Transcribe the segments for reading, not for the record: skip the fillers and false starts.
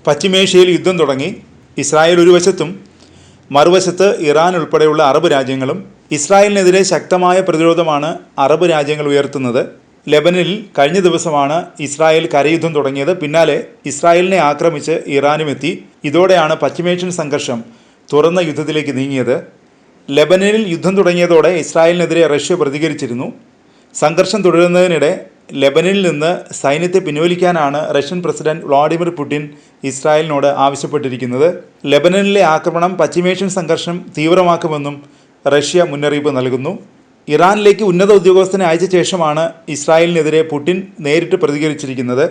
പശ്ചിമേഷ്യയിൽ യുദ്ധം തുടങ്ങി. ഇസ്രായേൽ ഒരു വശത്തും മറുവശത്ത് ഇറാൻ ഉൾപ്പെടെയുള്ള അറബ് രാജ്യങ്ങളും. ഇസ്രായേലിനെതിരെ ശക്തമായ പ്രതിരോധമാണ് അറബ് രാജ്യങ്ങൾ ഉയർത്തുന്നത്. ലെബനനിൽ കഴിഞ്ഞ ദിവസമാണ് ഇസ്രായേൽ കരയുദ്ധം തുടങ്ങിയത്. പിന്നാലെ ഇസ്രായേലിനെ ആക്രമിച്ച് ഇറാനും എത്തി. ഇതോടെയാണ് പശ്ചിമേഷ്യൻ സംഘർഷം തുറന്ന യുദ്ധത്തിലേക്ക് നീങ്ങിയത്. ലെബനനിൽ യുദ്ധം തുടങ്ങിയതോടെ ഇസ്രായേലിനെതിരെ റഷ്യ പ്രതികരിച്ചിരുന്നു. സംഘർഷം തുടരുന്നതിനിടെ ലെബനനിൽ നിന്ന് സൈന്യത്തെ പിൻവലിക്കാനാണ് റഷ്യൻ പ്രസിഡന്റ് വ്ളാഡിമിർ പുടിൻ ഇസ്രായേലിനോട് ആവശ്യപ്പെട്ടിരിക്കുന്നത്. ലെബനനിലെ ആക്രമണം പശ്ചിമേഷ്യൻ സംഘർഷം തീവ്രമാക്കുമെന്നും റഷ്യ മുന്നറിയിപ്പ് നൽകുന്നു. ഇറാനിലേക്ക് ഉന്നത ഉദ്യോഗസ്ഥനെ അയച്ച ശേഷമാണ് ഇസ്രായേലിനെതിരെ പുടിൻ നേരിട്ട് പ്രതികരിച്ചിരിക്കുന്നത്.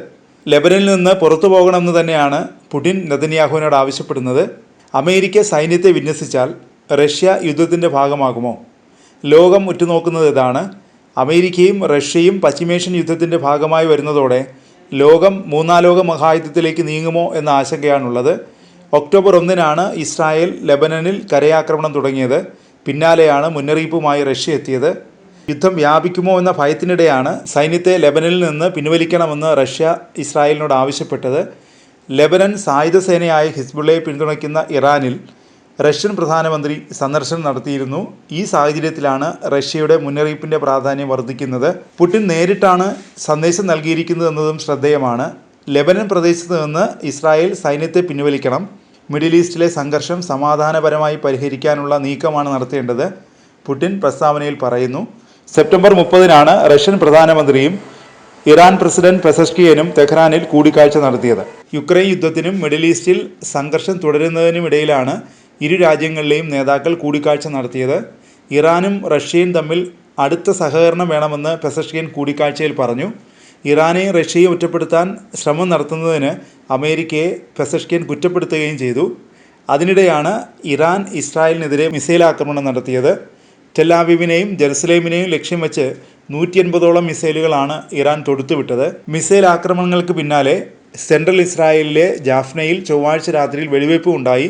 ലെബനനിൽ നിന്ന് പുറത്തു പോകണമെന്ന് തന്നെയാണ് പുടിൻ നെതന്യാഹുവിനോട് ആവശ്യപ്പെടുന്നത്. അമേരിക്ക സൈന്യത്തെ വിന്യസിച്ചാൽ റഷ്യ യുദ്ധത്തിൻ്റെ ഭാഗമാകുമോ? ലോകം ഉറ്റുനോക്കുന്നത് ഇതാണ്. അമേരിക്കയും റഷ്യയും പശ്ചിമേഷ്യൻ യുദ്ധത്തിൻ്റെ ഭാഗമായി വരുന്നതോടെ ലോകം മൂന്നാം ലോക മഹായുദ്ധത്തിലേക്ക് നീങ്ങുമോ എന്ന ആശങ്കയാണുള്ളത്. ഒക്ടോബർ 1-നാണ് ഇസ്രായേൽ ലെബനനിൽ കരയാക്രമണം തുടങ്ങിയത്. പിന്നാലെയാണ് മുന്നറിയിപ്പുമായി റഷ്യ എത്തിയത്. യുദ്ധം വ്യാപിക്കുമോ എന്ന ഭയത്തിനിടെയാണ് സൈന്യത്തെ ലെബനനിൽ നിന്ന് പിൻവലിക്കണമെന്ന് റഷ്യ ഇസ്രായേലിനോട് ആവശ്യപ്പെട്ടത്. ലെബനൻ സായുധ സേനയായ ഹിസ്ബുള്ളയെ പിന്തുണയ്ക്കുന്ന ഇറാനിൽ റഷ്യൻ പ്രധാനമന്ത്രി സന്ദർശനം നടത്തിയിരുന്നു. ഈ സാഹചര്യത്തിലാണ് റഷ്യയുടെ മുന്നറിയിപ്പിൻ്റെ പ്രാധാന്യം വർദ്ധിക്കുന്നത്. പുടിൻ നേരിട്ടാണ് സന്ദേശം നൽകിയിരിക്കുന്നതെന്നതും ശ്രദ്ധേയമാണ്. ലെബനൻ പ്രദേശത്ത് നിന്ന് ഇസ്രായേൽ സൈന്യത്തെ പിൻവലിക്കണം. മിഡിൽ ഈസ്റ്റിലെ സംഘർഷം സമാധാനപരമായി പരിഹരിക്കാനുള്ള നീക്കമാണ് നടത്തേണ്ടത്, പുടിൻ പ്രസ്താവനയിൽ പറയുന്നു. സെപ്റ്റംബർ 30-നാണ് റഷ്യൻ പ്രധാനമന്ത്രിയും ഇറാൻ പ്രസിഡന്റ് പെസഷ്കിയനും തെഹ്റാനിൽ കൂടിക്കാഴ്ച നടത്തിയത്. യുക്രൈൻ യുദ്ധത്തിനും മിഡിൽ ഈസ്റ്റിൽ സംഘർഷം തുടരുന്നതിനുമിടയിലാണ് ഇരു രാജ്യങ്ങളിലെയും നേതാക്കൾ കൂടിക്കാഴ്ച നടത്തിയത്. ഇറാനും റഷ്യയും തമ്മിൽ അടുത്ത സഹകരണം വേണമെന്ന് പെസഷ്കിയൻ കൂടിക്കാഴ്ചയിൽ പറഞ്ഞു. ഇറാനെയും റഷ്യയും ഒറ്റപ്പെടുത്താൻ ശ്രമം നടത്തുന്നതിന് അമേരിക്കയെ പെസഷ്കിയൻ കുറ്റപ്പെടുത്തുകയും ചെയ്തു. അതിനിടെയാണ് ഇറാൻ ഇസ്രായേലിനെതിരെ മിസൈൽ ആക്രമണം നടത്തിയത്. ടെൽ-അവീവിനെയും ജെറുസലേമിനെയും ലക്ഷ്യം വെച്ച് 180ഓളം മിസൈലുകളാണ് ഇറാൻ തൊടുത്തുവിട്ടത്. മിസൈൽ ആക്രമണങ്ങൾക്ക് പിന്നാലെ സെൻട്രൽ ഇസ്രായേലിലെ ജാഫ്നയിൽ ചൊവ്വാഴ്ച രാത്രിയിൽ വെടിവയ്പ് ഉണ്ടായി.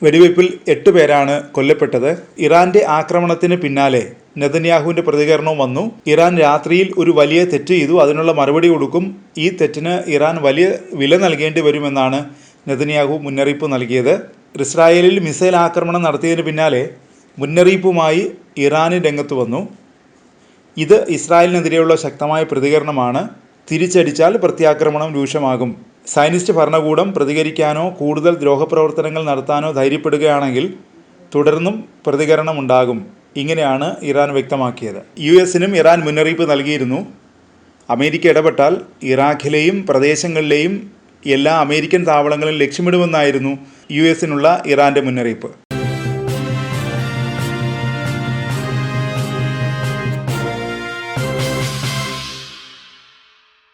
വെടിവയ്പിൽ 8 പേരാണ് കൊല്ലപ്പെട്ടത്. ഇറാന്റെ ആക്രമണത്തിന് പിന്നാലെ നെതന്യാഹുവിൻ്റെ പ്രതികരണവും വന്നു. ഇറാൻ രാത്രിയിൽ ഒരു വലിയ തെറ്റ് ചെയ്തു, അതിനുള്ള മറുപടി കൊടുക്കും. ഈ തെറ്റിന് ഇറാൻ വലിയ വില നൽകേണ്ടി വരുമെന്നാണ് നെതന്യാഹു മുന്നറിയിപ്പ് നൽകിയത്. ഇസ്രായേലിൽ മിസൈൽ ആക്രമണം നടത്തിയതിന് പിന്നാലെ മുന്നറിയിപ്പുമായി ഇറാനും രംഗത്ത് വന്നു. ഇത് ഇസ്രായേലിനെതിരെയുള്ള ശക്തമായ പ്രതികരണമാണ്. തിരിച്ചടിച്ചാൽ പ്രത്യാക്രമണം രൂക്ഷമാകും. സയനിസ്റ്റ് ഭരണകൂടം പ്രതികരിക്കാനോ കൂടുതൽ ദ്രോഹപ്രവർത്തനങ്ങൾ നടത്താനോ ധൈര്യപ്പെടുകയാണെങ്കിൽ തുടർന്നും പ്രതികരണം ഉണ്ടാകും. ഇങ്ങനെയാണ് ഇറാൻ വ്യക്തമാക്കിയത്. US-നും ഇറാൻ മുന്നറിയിപ്പ് നൽകിയിരുന്നു. അമേരിക്ക ഇടപെട്ടാൽ ഇറാഖിലെയും പ്രദേശങ്ങളിലെയും എല്ലാ അമേരിക്കൻ താവളങ്ങളും ലക്ഷ്യമിടുമെന്നായിരുന്നു US-നുള്ള ഇറാൻ്റെ മുന്നറിയിപ്പ്.